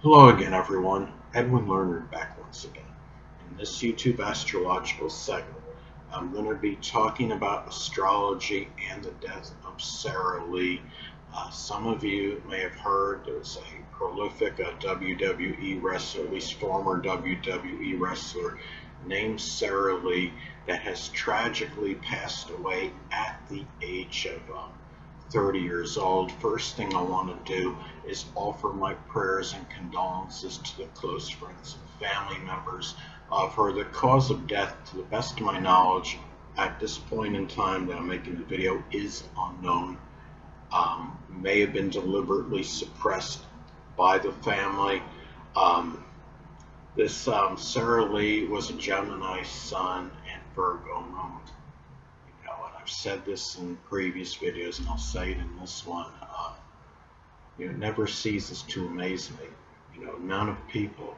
Hello again, everyone. Edwin Learnard back once again. In this YouTube astrological segment, I'm going to be talking about astrology and the death of Sara Lee. Some of you may have heard there's a prolific WWE wrestler, at least former WWE wrestler, named Sara Lee that has tragically passed away at the age of 30 years old. First thing I want to do is offer my prayers and condolences to the close friends and family members of her. The cause of death, to the best of my knowledge, at this point in time that I'm making the video, is unknown. May have been deliberately suppressed by the family. Um, this Sara Lee was a Gemini sun and Virgo moon. And I've said this in previous videos, and I'll say it in this one. It never ceases to amaze me. The amount of people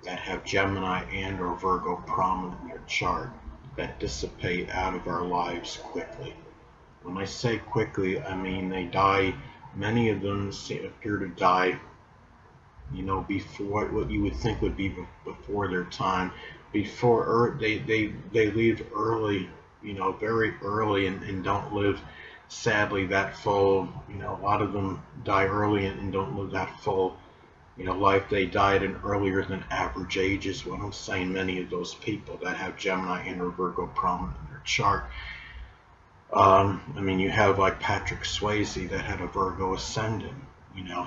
that have Gemini and or Virgo prominent in their chart that dissipate out of our lives quickly. When I say quickly, I mean they die. Many of them appear to die, before what you would think would be before their time. Before they leave early, very early, and don't live, sadly, that full. A lot of them die early and don't live that full life. They died in earlier than average ages. What I'm saying, many of those people that have Gemini and or Virgo prominent in their chart. You have like Patrick Swayze that had a Virgo ascendant.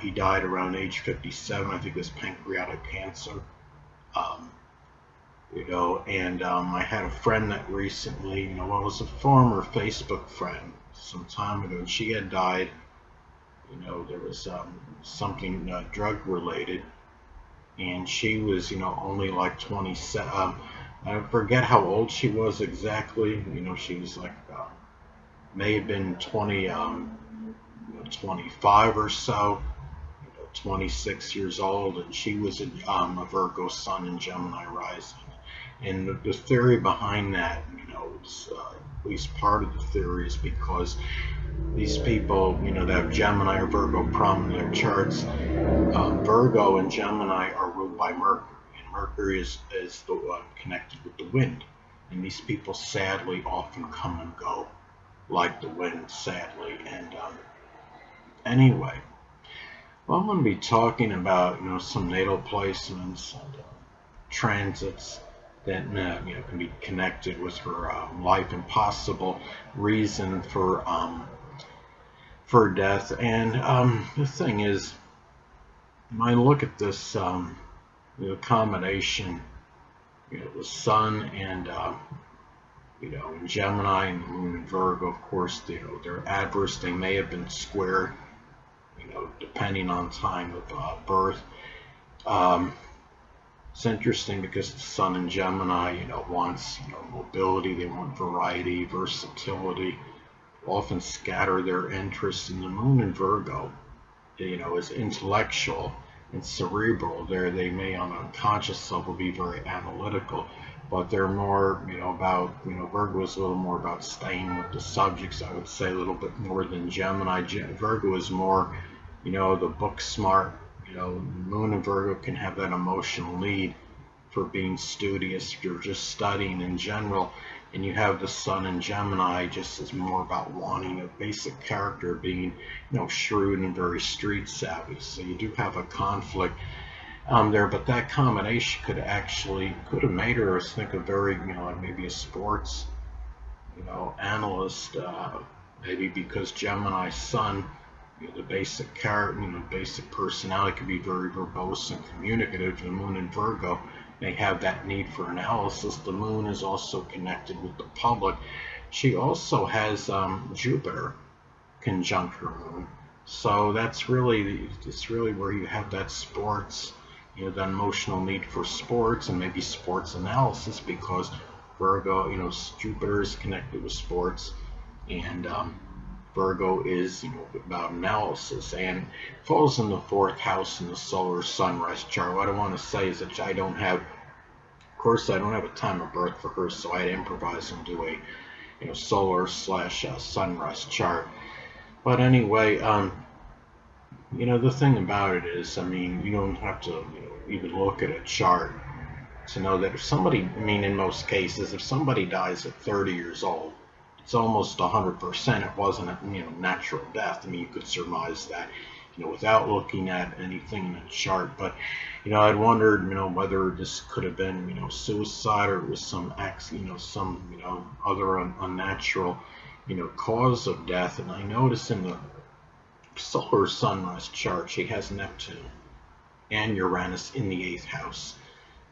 He died around age 57. I think it was pancreatic cancer. Um, I had a friend that recently, was a former Facebook friend some time ago, and she had died. There was something drug related, and she was, only like 27. I forget how old she was exactly. She was like, may have been 25 or so, 26 years old, and she was a Virgo sun and Gemini rising. And the theory behind that, at least part of the theory, is because these people, that have Gemini or Virgo prominent in their charts, Virgo and Gemini are ruled by Mercury, and Mercury is the one connected with the wind. And these people sadly often come and go like the wind, sadly. And anyway, well, I'm going to be talking about, some natal placements and transits that can be connected with her life and possible reason for death. And the thing is, when I look at this combination, the Sun and in Gemini and the Moon in Virgo, of course, they're adverse. They may have been square, depending on time of birth. It's interesting because the Sun in Gemini, wants mobility. They want variety, versatility. Often scatter their interests. In the Moon in Virgo, is intellectual and cerebral. They may on a conscious level be very analytical, but they're more, about, Virgo is a little more about staying with the subjects, I would say, a little bit more than Gemini. Virgo is more, the book smart. Moon and Virgo can have that emotional need for being studious. If you're just studying in general, and you have the Sun in Gemini, just is more about wanting a basic character, being, shrewd and very street savvy. So you do have a conflict there, but that combination could have made her think of very, like maybe a sports, analyst, maybe because Gemini Sun, the basic character, basic personality could be very verbose and communicative. The Moon in Virgo may have that need for analysis. The Moon is also connected with the public. She also has Jupiter conjunct her Moon, so it's really where you have that sports, that emotional need for sports and maybe sports analysis, because Virgo, Jupiter is connected with sports, and Virgo is, about analysis, and falls in the 4th house in the solar sunrise chart. What I want to say is that I don't have a time of birth for her, so I had to improvise and do a, solar / sunrise chart. But anyway, The thing about it is, I mean, you don't have to, even look at a chart to know that if somebody, I mean, in most cases, if somebody dies at 30 years old, it's almost 100% it wasn't a, natural death. I mean, you could surmise that, without looking at anything in the chart. But, I'd wondered, whether this could have been, suicide, or it was some some, other unnatural, cause of death. And I noticed in the solar sunrise chart, she has Neptune and Uranus in the 8th house.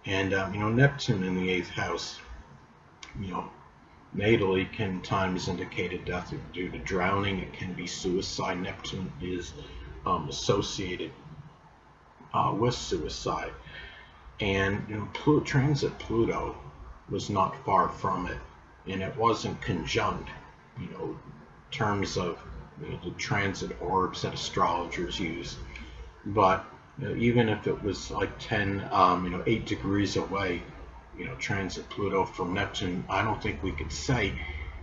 And, Neptune in the 8th house, you know, natally can times indicate a death due to drowning. It can be suicide. Neptune is associated with suicide. And, transit Pluto was not far from it. And it wasn't conjunct, terms of the transit orbs that astrologers use. But even if it was like 8 degrees away, transit Pluto from Neptune, I don't think we could say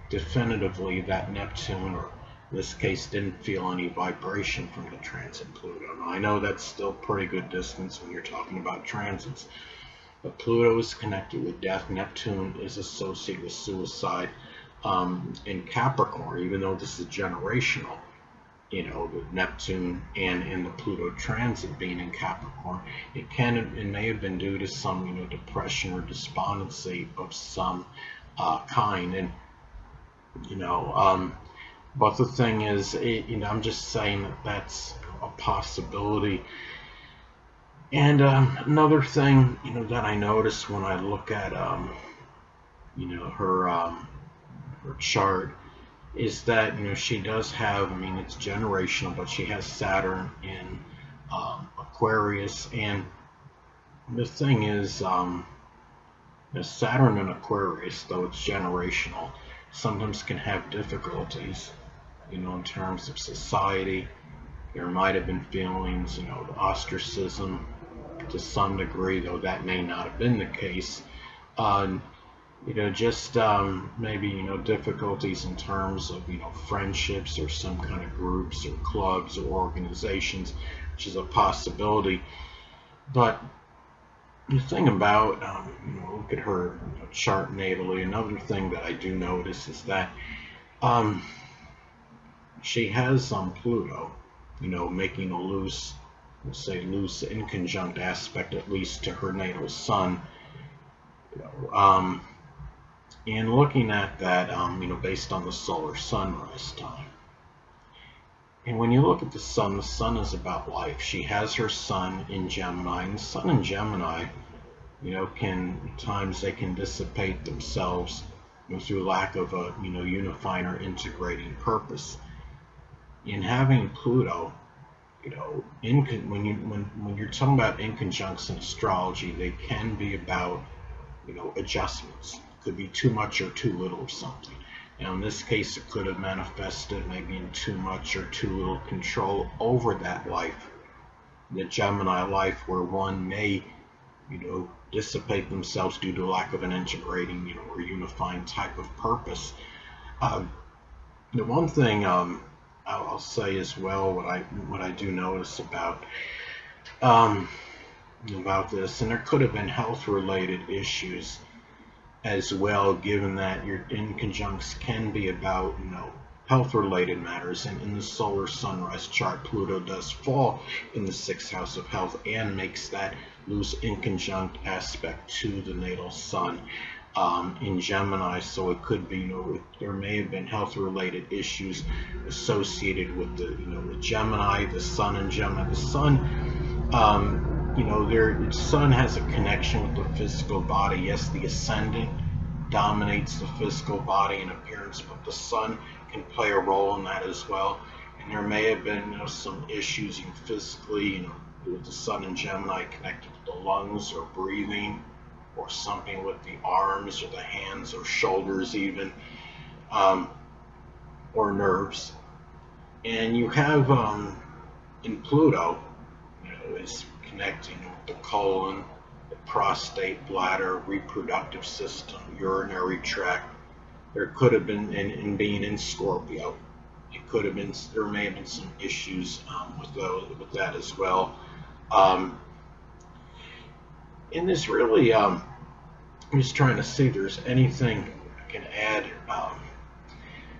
definitively that Neptune, or in this case, didn't feel any vibration from the transit Pluto. Now, I know that's still pretty good distance when you're talking about transits, but Pluto is connected with death. Neptune is associated with suicide. In Capricorn, even though this is generational, with Neptune and in the Pluto transit being in Capricorn, it may have been due to some, depression or despondency of some kind. And, but the thing is, I'm just saying that that's a possibility. And another thing, that I notice when I look at, her chart, is that she does have, I mean, it's generational, but she has Saturn in Aquarius. And the thing is, Saturn in Aquarius, though it's generational, sometimes can have difficulties, in terms of society. There might have been feelings, of ostracism to some degree, though that may not have been the case. Just maybe, difficulties in terms of, friendships or some kind of groups or clubs or organizations, which is a possibility. But the thing about, look at her chart natally, another thing that I do notice is that she has Pluto, making a loose in conjunct aspect, at least to her natal sun. And looking at that, based on the solar sunrise time. And when you look at the sun is about life. She has her sun in Gemini, and the sun in Gemini, times they can dissipate themselves, through lack of a, unifying or integrating purpose. In having Pluto, when you're talking about in conjunction astrology, they can be about, adjustments. Could be too much or too little of something. Now, in this case, it could have manifested maybe in too much or too little control over that life, the Gemini life, where one may, dissipate themselves due to lack of an integrating, or unifying type of purpose. The one thing I'll say as well, what I do notice about this, and there could have been health-related issues as well, given that your in conjuncts can be about, health-related matters. And in the solar sunrise chart, Pluto does fall in the 6th house of health and makes that loose in conjunct aspect to the natal sun in Gemini. So it could be, there may have been health-related issues associated with the Gemini, the sun in Gemini. The sun, the sun has a connection with the physical body. Yes, the ascendant dominates the physical body and appearance, but the sun can play a role in that as well. And there may have been, some issues, physically, with the sun in Gemini connected to the lungs or breathing, or something with the arms or the hands or shoulders even, or nerves. And you have in Pluto, is connecting with the colon, the prostate, bladder, reproductive system, urinary tract. There could have been in being in Scorpio, it could have been, there may have been some issues with that as well. Um, and this really, I'm just trying to see if there's anything I can add.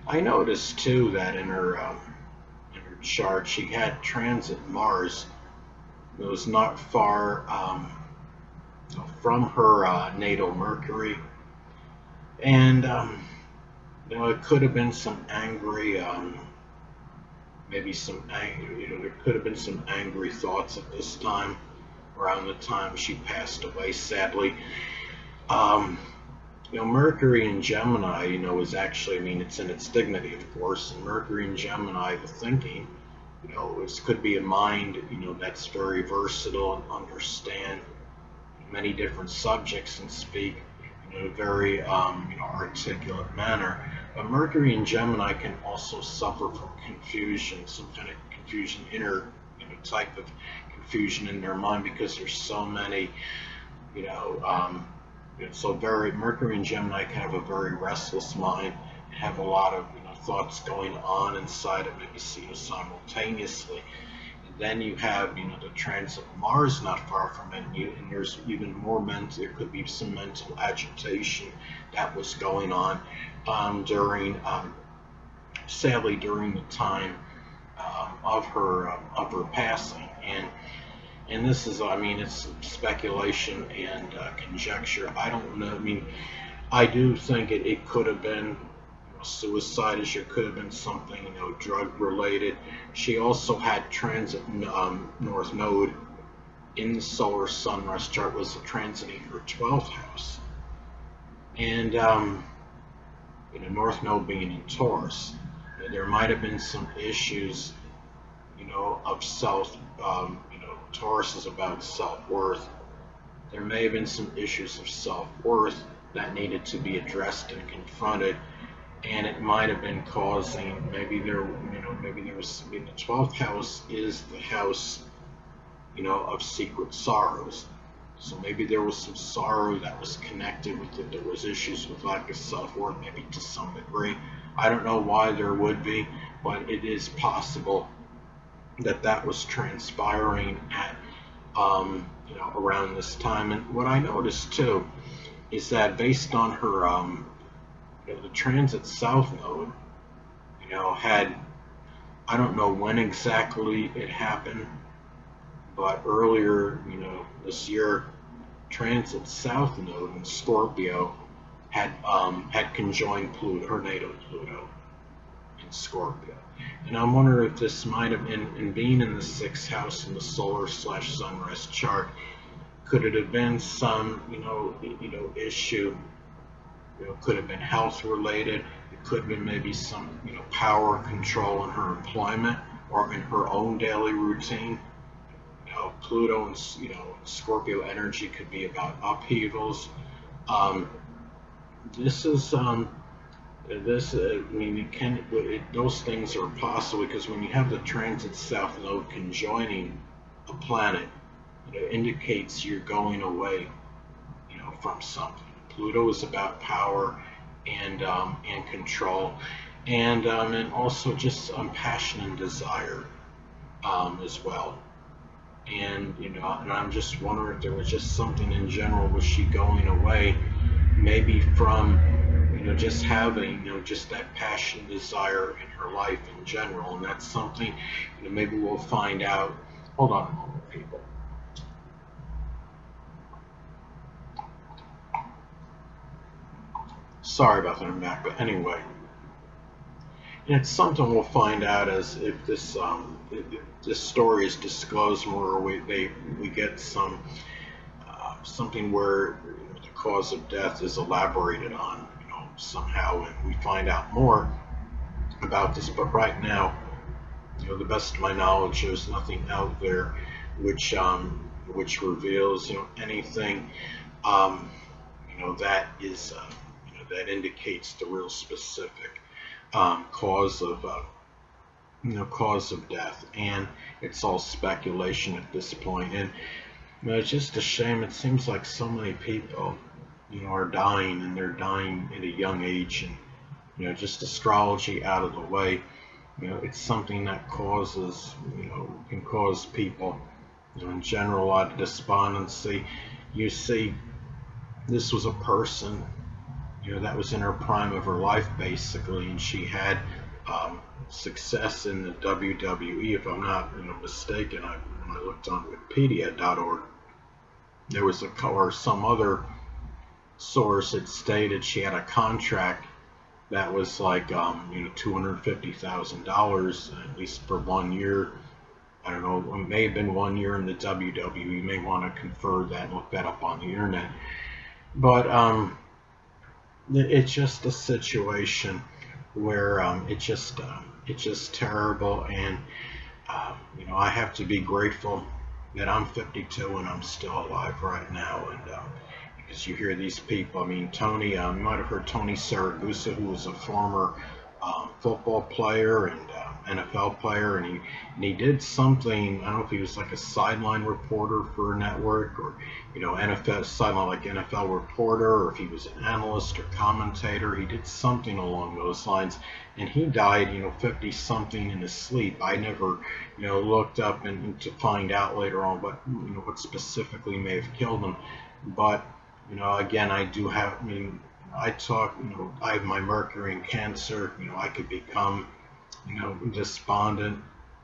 I noticed too that in her chart she had transit Mars. It was not far from her natal Mercury, and it could have been some angry, maybe some angry. There could have been some angry thoughts at this time, around the time she passed away. Sadly, um, Mercury in Gemini, is actually, I mean, it's in its dignity, of course, and Mercury in Gemini, the thinking, it could be a mind, that's very versatile and understand many different subjects and speak in a very articulate manner. But Mercury in Gemini can also suffer from confusion, some kind of confusion, inner type of confusion in their mind, because there's so many, so very Mercury and Gemini can have a very restless mind, have a lot of thoughts going on inside it, maybe simultaneously. Then you have, the transit of Mars not far from it, and there's even more mental. There could be some mental agitation that was going on during, sadly, during the time of her passing, and this is, I mean, it's speculation and conjecture. I don't know. I mean, I do think it could have been suicide, as it could have been something drug related. She also had transit North Node in the solar sunrise chart, was transiting her 12th house, and North Node being in Taurus, there might have been some issues of self. Taurus is about self-worth. There may have been some issues of self-worth that needed to be addressed and confronted, and it might have been causing, maybe there was, the 12th house is the house, of secret sorrows. So maybe there was some sorrow that was connected with it. There was issues with lack of self-worth, maybe to some degree. I don't know why there would be, but it is possible that was transpiring at, around this time. And what I noticed too is that based on her, the transit South Node, had, I don't know when exactly it happened, but earlier, this year, transit South Node in Scorpio had conjoined Pluto, her natal Pluto, in Scorpio. And I'm wondering if this might have been, in being in the 6th house in the solar/sunrise chart, could it have been some, issue? Could have been health related. It could have been maybe some, power control in her employment or in her own daily routine. Pluto and Scorpio energy could be about upheavals. This is I mean, those things are possible, because when you have the transit South Node conjoining a planet, it indicates you're going away, from something. Pluto is about power and control, and also just passion and desire as well. And and I'm just wondering if there was just something in general. Was she going away, maybe from just having just that passion, desire in her life in general? And that's something maybe we'll find out. Hold on a moment, people. Sorry about that, I'm back. But anyway, it's something we'll find out as if this this story is disclosed more, or we get some something where the cause of death is elaborated on, somehow, and we find out more about this. But right now, the best of my knowledge, there's nothing out there which reveals anything that is that indicates the real specific cause of death, and it's all speculation at this point. And it's just a shame. It seems like so many people are dying, and they're dying at a young age, and just astrology out of the way. It's something that causes, can cause people, in general, a lot of despondency. You see, this was a person, that was in her prime of her life, basically, and she had success in the WWE, if I'm not, mistaken. When I looked on Wikipedia.org, there was or some other source had stated she had a contract that was like, $250,000, at least for 1 year. I don't know, it may have been 1 year in the WWE. You may want to confer that and look that up on the internet. But it's just a situation where it's just terrible, and I have to be grateful that I'm 52 and I'm still alive right now, and because you hear these people. I mean, Tony, you might have heard Tony Saragusa, who was a former football player and NFL player, and he did something. I don't know if he was like a sideline reporter for a network, or NFL sideline like NFL reporter, or if he was an analyst or commentator. He did something along those lines, and he died, 50 something in his sleep. I never, looked up and to find out later on what specifically may have killed him, but again, I do have, I talk, I have my Mercury in Cancer. I could become, despondent,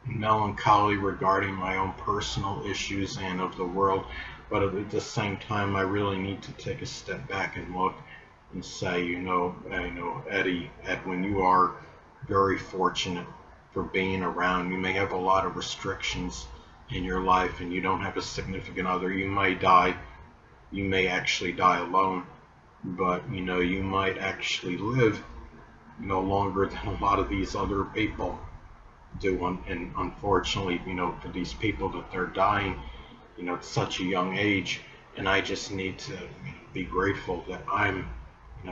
melancholy regarding my own personal issues and of the world. But at the same time, I really need to take a step back and look and say, Edwin, you are very fortunate for being around. You may have a lot of restrictions in your life, and you don't have a significant other. You may die. You may actually die alone, but you might actually live no longer than a lot of these other people do. And unfortunately, for these people that they're dying, at such a young age. And I just need to be grateful that I'm,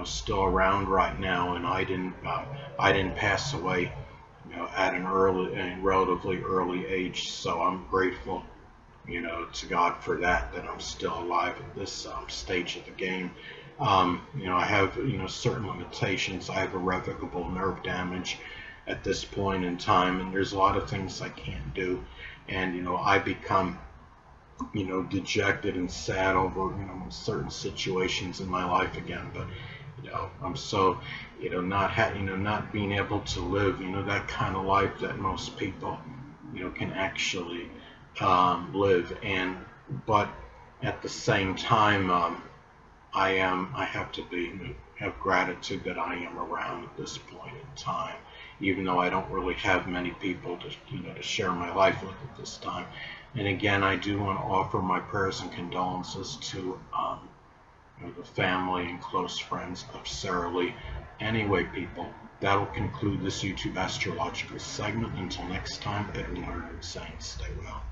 still around right now, and I didn't pass away, at a relatively early age. So I'm grateful, to God for that I'm still alive at this stage of the game. I have, certain limitations. I have irrevocable nerve damage at this point in time, and there's a lot of things I can't do. And, I become, dejected and sad over, certain situations in my life again. But, I'm so, not being able to live, that kind of life that most people, can actually live. But at the same time, I have to have gratitude that I am around at this point in time, even though I don't really have many people to share my life with at this time. And again, I do want to offer my prayers and condolences to the family and close friends of Sara Lee. Anyway, people, that'll conclude this YouTube astrological segment. Until next time, Edwin Learnard saying stay well.